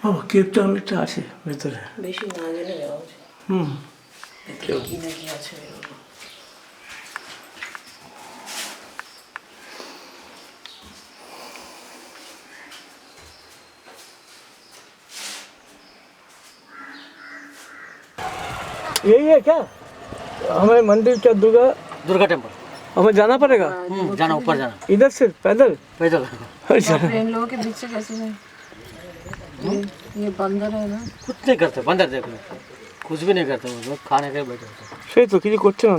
ও কেপটা অনেকটা আছে ভেতরে, বেশি না জেনে যাওয়া উচিত। ভেতরে কি না কি আছে বেরোবো। यही है क्या? हमें मंदिर क्या दुर्गा टेम्पल हमें जाना पड़ेगा जाना, ऊपर जाना इधर से पैदल? पैदल। अच्छा इन लोगों के बीच से कैसे जाए? ये बंदर है ना, कुछ नहीं करते बंदर, देख लो कुछ भी नहीं करते, वो लोग खाने के बैठे होते। সেই তো কিছু করছে না।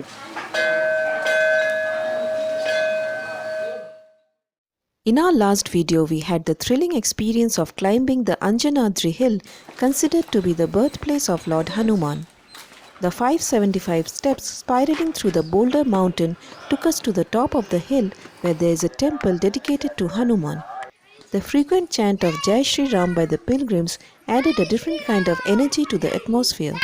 In our last video, we had the thrilling experience of climbing the Anjanadri hill, considered to be the birthplace of Lord Hanuman. The 575 steps spiraling through the boulder mountain took us to the top of the hill, where there is a temple dedicated to Hanuman. The frequent chant of Jai Shri Ram by the pilgrims added a different kind of energy to the atmosphere.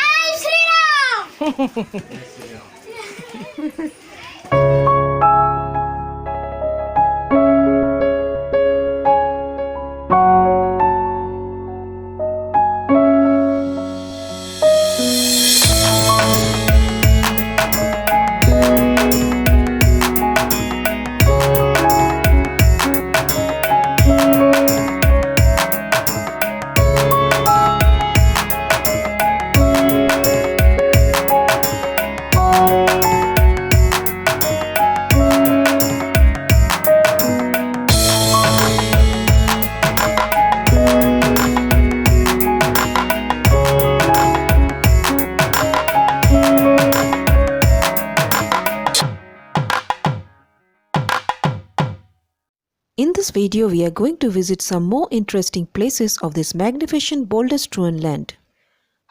In this video, we are going to visit some more interesting places of this magnificent boulder-strewn land.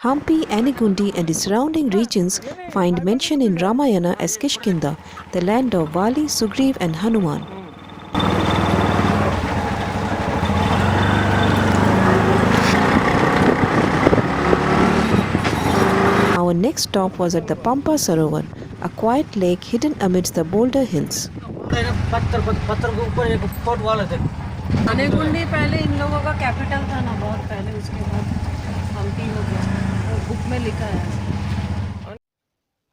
Hampi, Anegundi and its surrounding regions find mention in Ramayana as Kishkindha, the land of Vali, Sugriva and Hanuman. Our next stop was at the Pampa Sarovar, a quiet lake hidden amidst the boulder hills. पत्थर के ऊपर एक fort वाल है। अनेगुंडी पहले इन लोगों का capital था ना, बहुत पहले, उसके बाद हम्पी हो गया, वो बुक में लिखा है।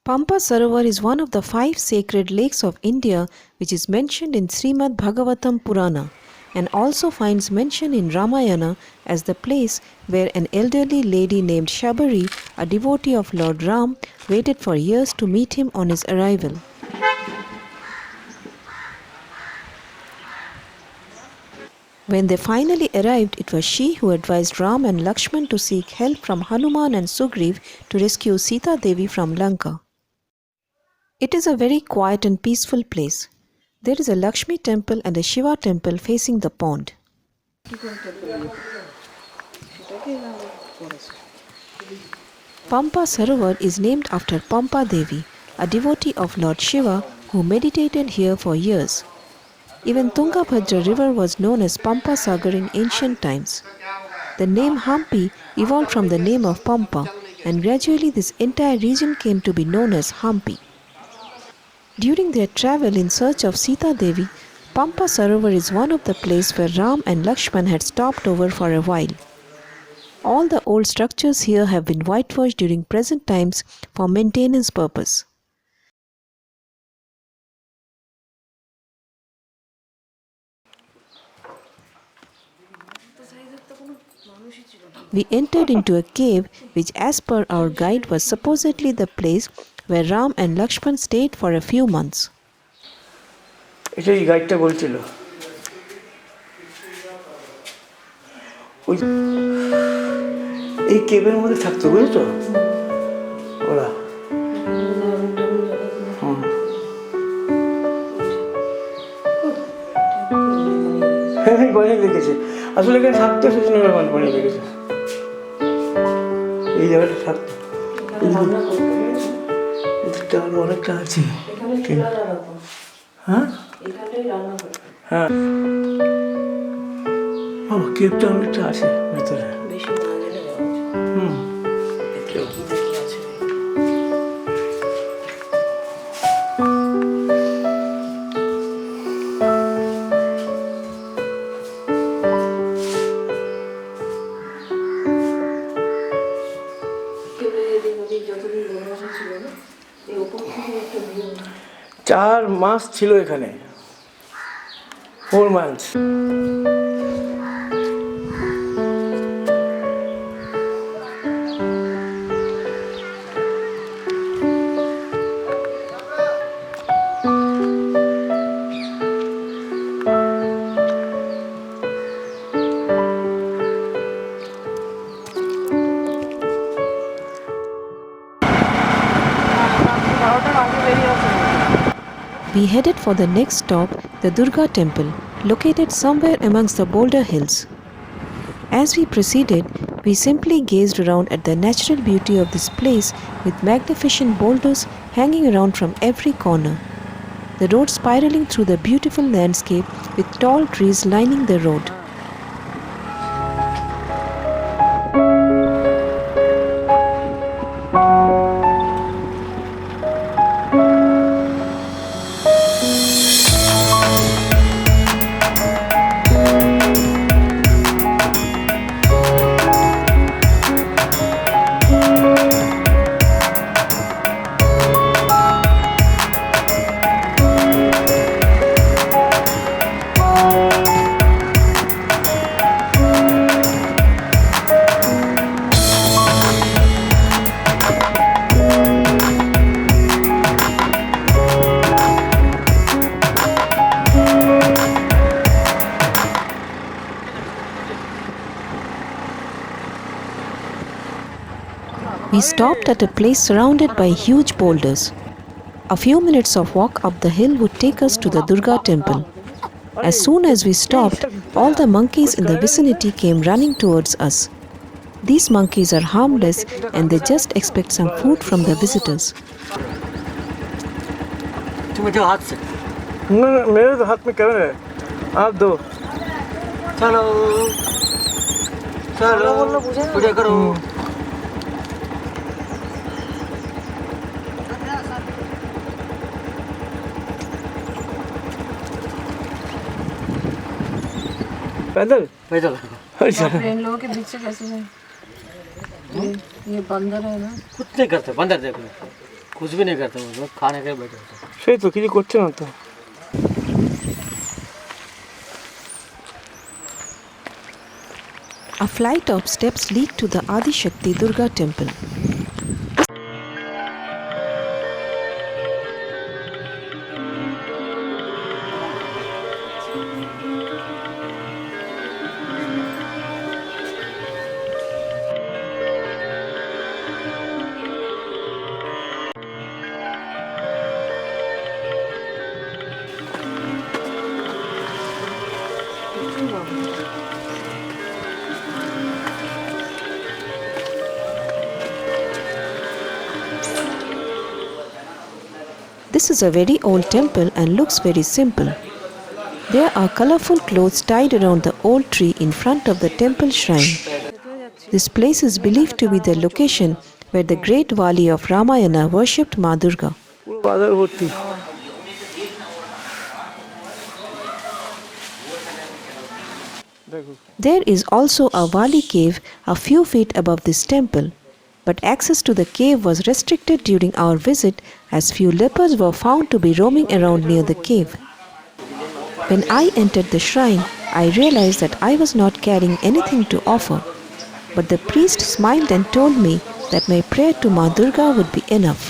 Pampa Sarovar is one of the 5 sacred lakes of India which is mentioned in Srimad Bhagavatam Purana and also finds mention in Ramayana as the place where an elderly lady named Shabari, a devotee of Lord Ram, waited for years to meet him on his arrival. When they finally arrived, it was she who advised Ram and Laxman to seek help from Hanuman and Sugriva to rescue Sita Devi from Lanka. It is a very quiet and peaceful place. There is a Lakshmi Temple and a Shiva Temple facing the pond. Pampa Sarovar is named after Pampa Devi, a devotee of Lord Shiva who meditated here for years. Even Tungabhadra river was known as Pampa Sagar in ancient times. The name Hampi evolved from the name of Pampa, and gradually this entire region came to be known as Hampi. During their travel in search of Sita Devi, Pampa Sarovar is one of the places where Ram and Laxman had stopped over for a while. All the old structures here have been whitewashed during present times for maintenance purpose. We entered into a cave which, as per our guide, was supposedly the place where Ram and Lakshman stayed for a few months. এটা এই গাইডটা বলছিল ওই এই কেবের মধ্যে থাকতো, বুঝছো ওরা। হ্যাঁ বানিয়ে রেখেছে, আসলে এখানে থাকতো, সেজন্য বানিয়ে রেখেছে। এই জায়গাটা থাকতো, আরো অনেকটা আছে। হ্যাঁ হ্যাঁ, ও কেপটা অনেকটা আছে ভেতরে, বেশি না জেনে যাওয়া উচিত। ভেতরে কি না কি আছে বেরোবো। 4 মাস ছিল এখানে, 4 months. We headed for the next stop, the Durga Temple, located somewhere amongst the boulder hills. As we proceeded, we simply gazed around at the natural beauty of this place with magnificent boulders hanging around from every corner. The road spiraling through the beautiful landscape with tall trees lining the road. We stopped at a place surrounded by huge boulders. A few minutes of walk up the hill would take us to the Durga Temple. As soon as we stopped, all the monkeys in the vicinity came running towards us. These monkeys are harmless and they just expect some food from the visitors. तुम दो हाथ से मेरे तो हाथ में camera है, आप दो. चलो चलो पूजा करो. पैदल पैदल अच्छा. इन लोगों के बीच से कैसे जाए? ये बंदर है ना. कुछ नहीं करते बंदर, देखो कुछ भी नहीं करते, मतलब खाने के बैठे होते. সেই তো কিছু করছে না তো. A flight of steps lead to the Adi Shakti Durga Temple. This is a very old temple and looks very simple. There are colorful clothes tied around the old tree in front of the temple shrine. This place is believed to be the location where the great Vali of Ramayana worshipped Ma Durga. পুরো বাজার ভর্তি. দেখো There is also a Vali cave a few feet above this temple, but access to the cave was restricted during our visit as few lepers were found to be roaming around near the cave. When I entered the shrine, I realized that I was not carrying anything to offer, but the priest smiled and told me that my prayer to Ma Durga would be enough.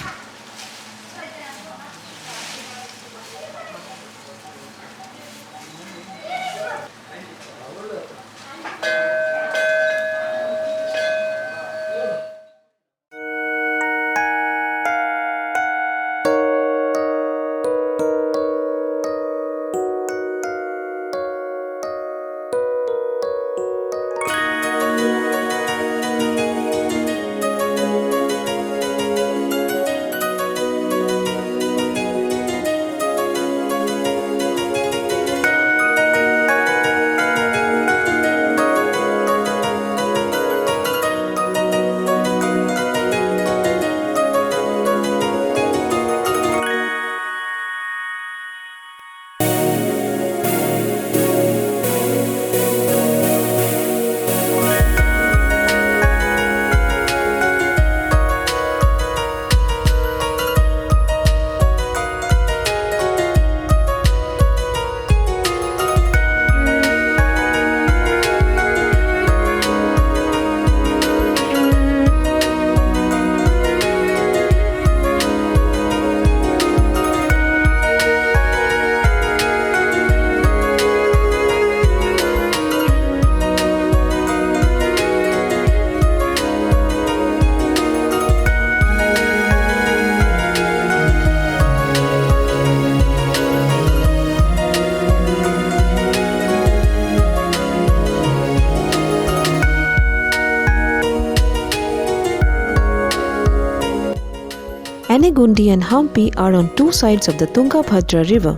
Anegundi and Hampi are on two sides of the Tungabhadra river.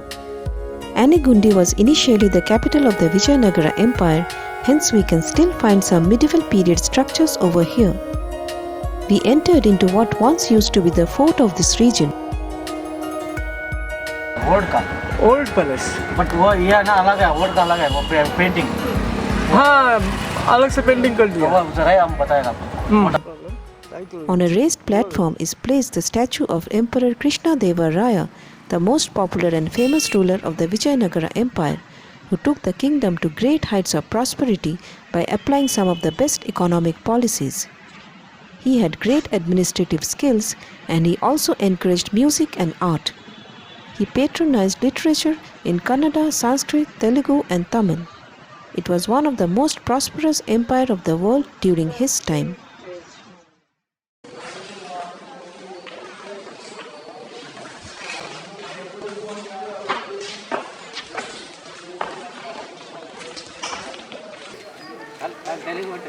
Anegundi was initially the capital of the Vijayanagara Empire, hence we can still find some medieval period structures over here. We entered into what once used to be the fort of this region. Old का old palace. But वो ये ना अलग है, old का अलग है, वो पेंटिंग हाँ, अलग से पेंटिंग कर दिया. वो जरा ही हम बताएगा आपको. On a raised platform is placed the statue of Emperor Krishna Deva Raya, the most popular and famous ruler of the Vijayanagara Empire, who took the kingdom to great heights of prosperity by applying some of the best economic policies. He had great administrative skills and he also encouraged music and art. He patronized literature in Kannada, Sanskrit, Telugu and Tamil. It was one of the most prosperous empire of the world during his time. Telling what